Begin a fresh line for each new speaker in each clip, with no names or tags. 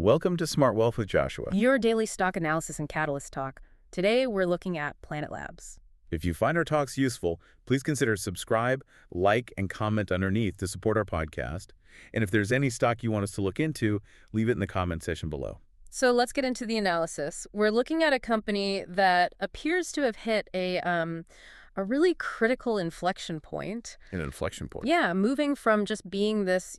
Welcome to Smart Wealth with Joshua.
Your daily stock analysis and catalyst talk. Today, we're looking at Planet Labs.
If you find our talks useful, please consider subscribe, like, and comment underneath to support our podcast. And if there's any stock you want us to look into, leave it in the comment section below.
So let's get into the analysis. We're looking at a company that appears to have hit a really critical inflection point.
An inflection point.
Yeah, moving from just being this,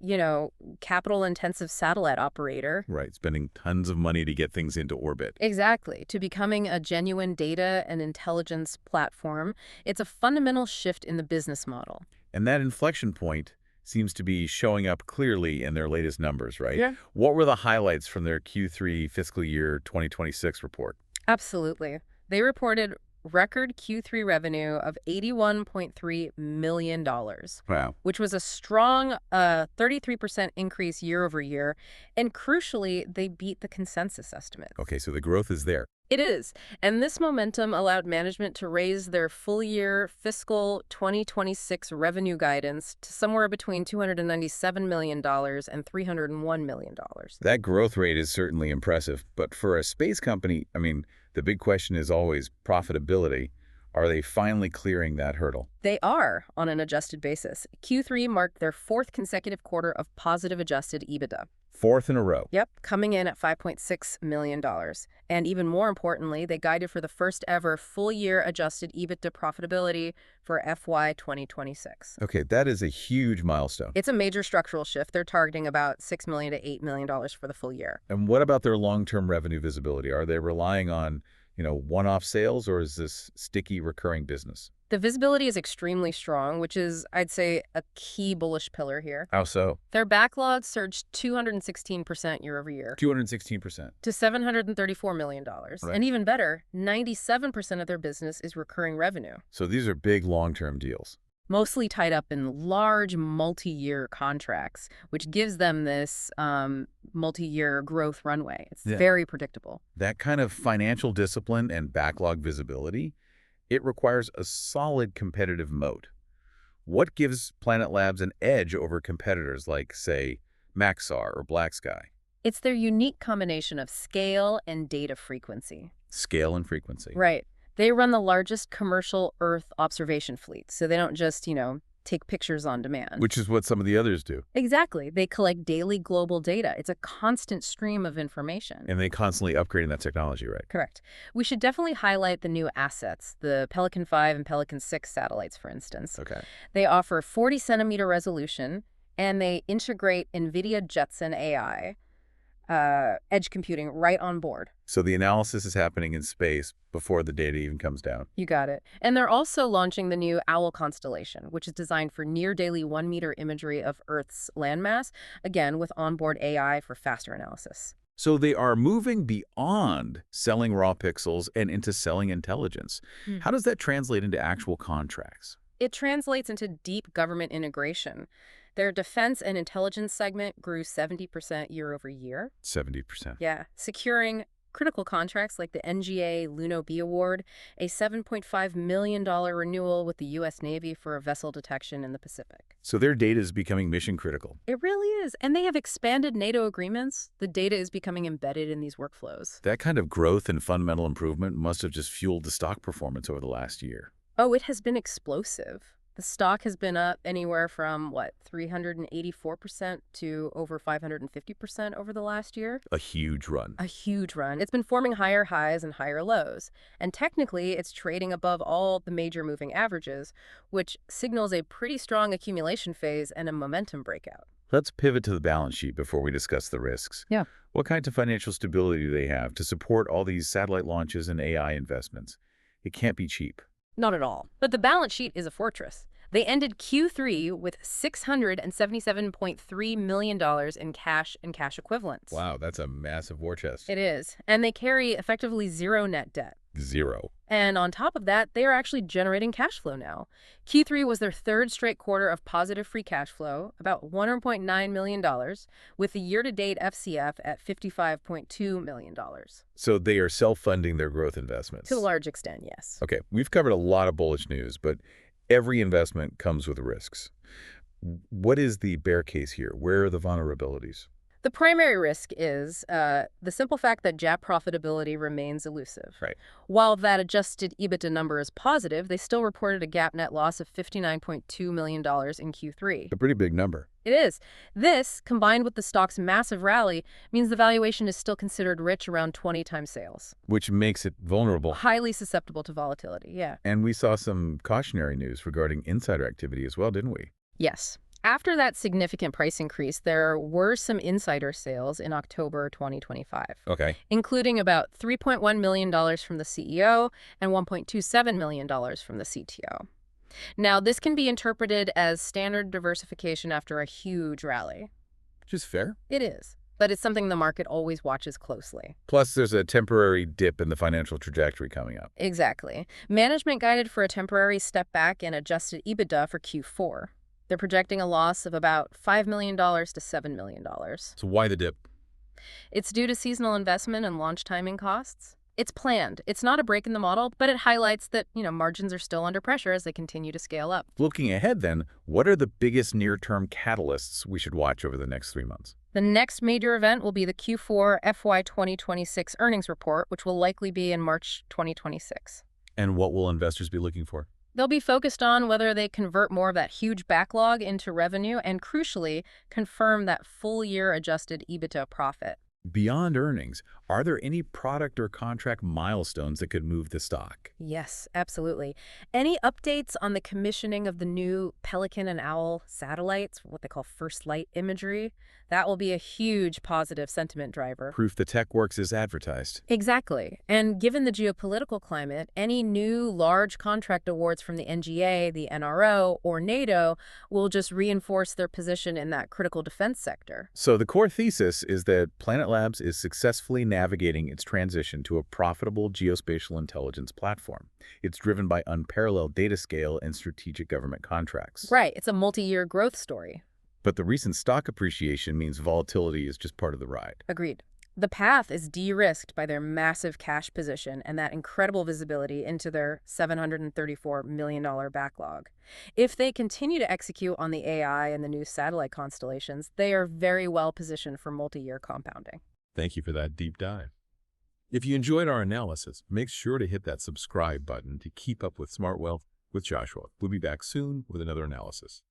capital-intensive satellite operator.
Right, spending tons of money to get things into orbit.
Exactly, to becoming a genuine data and intelligence platform. It's a fundamental shift in the business model.
And that inflection point seems to be showing up clearly in their latest numbers, right?
Yeah.
What were the highlights from their Q3 fiscal year 2026 report?
Absolutely. They reported record Q3 revenue of $81.3 million,
Wow.
which was a strong 33% increase year over year. And crucially, they beat the consensus estimate.
Okay, so the growth is there.
It is. And this momentum allowed management to raise their full-year fiscal 2026 revenue guidance to somewhere between $297 million and $301 million.
That growth rate is certainly impressive, but for a space company, the big question is always profitability. Are they finally clearing that hurdle?
They are, on an adjusted basis. Q3 marked their fourth consecutive quarter of positive adjusted EBITDA.
Fourth in a row.
Yep, coming in at $5.6 million. And even more importantly, they guided for the first ever full-year adjusted EBITDA profitability for FY 2026.
Okay, that is a huge milestone.
It's a major structural shift. They're targeting about $6 million to $8 million for the full year.
And what about their long-term revenue visibility? Are they relying on, one-off sales, or is this sticky recurring business?
The visibility is extremely strong, which is, I'd say, a key bullish pillar here.
How so?
Their backlog surged 216% year over year
216%.
to $734 million.
Right.
And even better, 97% of their business is recurring revenue,
So these are big long-term deals.
mostly tied up in large multi-year contracts, which gives them this multi-year growth runway. It's
Yeah.
very predictable.
That kind of financial discipline and backlog visibility, it requires a solid competitive moat. What gives Planet Labs an edge over competitors like, say, Maxar or BlackSky?
It's their unique combination of scale and data frequency.
Scale and frequency.
Right. They run the largest commercial Earth observation fleet, so they don't just, take pictures on demand.
Which is what some of the others do.
Exactly. They collect daily global data. It's a constant stream of information.
And they constantly upgrading that technology, right?
Correct. We should definitely highlight the new assets, the Pelican 5 and Pelican 6 satellites, for instance.
Okay.
They offer 40-centimeter resolution, and they integrate NVIDIA Jetson AI, edge computing, right on board.
So the analysis is happening in space before the data even comes down.
You got it. And they're also launching the new Owl constellation, which is designed for near-daily 1-meter imagery of Earth's landmass, again with onboard AI for faster analysis.
So they are moving beyond selling raw pixels and into selling intelligence. How does that translate into actual contracts?
It translates into deep government integration. Their defense and intelligence segment grew 70% year over year.
70%.
Yeah, securing critical contracts like the NGA Luno B Award, a $7.5 million renewal with the U.S. Navy for vessel detection in the Pacific.
So their data is becoming mission critical.
It really is. And they have expanded NATO agreements. The data is becoming embedded in these workflows.
That kind of growth and fundamental improvement must have just fueled the stock performance over the last year.
Oh, it has been explosive. The stock has been up anywhere from, 384% to over 550% over the last year.
A huge run.
A huge run. It's been forming higher highs and higher lows. And technically, it's trading above all the major moving averages, which signals a pretty strong accumulation phase and a momentum breakout.
Let's pivot to the balance sheet before we discuss the risks.
Yeah.
What kinds of financial stability do they have to support all these satellite launches and AI investments? It can't be cheap.
Not at all. But the balance sheet is a fortress. They ended Q3 with $677.3 million in cash and cash equivalents.
Wow, that's a massive war chest.
It is. And they carry effectively zero net debt.
Zero.
And on top of that, they are actually generating cash flow now. Q3 was their third straight quarter of positive free cash flow, about $100.9 million, with the year-to-date FCF at $55.2 million.
So they are self-funding their growth investments.
To a large extent, yes.
Okay, we've covered a lot of bullish news, but every investment comes with risks. What is the bear case here? Where are the vulnerabilities?
The primary risk is the simple fact that JAP profitability remains elusive.
Right.
While that adjusted EBITDA number is positive, they still reported a GAAP net loss of $59.2 million in Q3.
A pretty big number.
It is. This, combined with the stock's massive rally, means the valuation is still considered rich around 20 times sales.
Which makes it vulnerable.
Highly susceptible to volatility, yeah.
And we saw some cautionary news regarding insider activity as well, didn't we?
Yes. After that significant price increase, there were some insider sales in October 2025.
Okay.
Including about $3.1 million from the CEO and $1.27 million from the CTO. Now, this can be interpreted as standard diversification after a huge rally.
Which is fair.
It is, but it's something the market always watches closely.
Plus, there's a temporary dip in the financial trajectory coming up.
Exactly. Management guided for a temporary step back in adjusted EBITDA for Q4. They're projecting a loss of about $5 million to $7 million.
So why the dip?
It's due to seasonal investment and launch timing costs. It's planned. It's not a break in the model, but it highlights that, margins are still under pressure as they continue to scale up.
Looking ahead then, what are the biggest near-term catalysts we should watch over the next 3 months?
The next major event will be the Q4 FY 2026 earnings report, which will likely be in March 2026.
And what will investors be looking for?
They'll be focused on whether they convert more of that huge backlog into revenue and, crucially, confirm that full-year adjusted EBITDA profit.
Beyond earnings, are there any product or contract milestones that could move the stock?
Yes, absolutely. Any updates on the commissioning of the new Pelican and Owl satellites, what they call first light imagery, that will be a huge positive sentiment driver.
Proof the tech works as advertised.
Exactly. And given the geopolitical climate, any new large contract awards from the NGA, the NRO, or NATO will just reinforce their position in that critical defense sector.
So the core thesis is that Planet Labs is successfully navigating its transition to a profitable geospatial intelligence platform. It's driven by unparalleled data scale and strategic government contracts.
Right. It's a multi-year growth story.
But the recent stock appreciation means volatility is just part of the ride.
Agreed. The path is de-risked by their massive cash position and that incredible visibility into their $734 million backlog. If they continue to execute on the AI and the new satellite constellations, they are very well positioned for multi-year compounding.
Thank you for that deep dive. If you enjoyed our analysis, make sure to hit that subscribe button to keep up with Smart Wealth with Joshua. We'll be back soon with another analysis.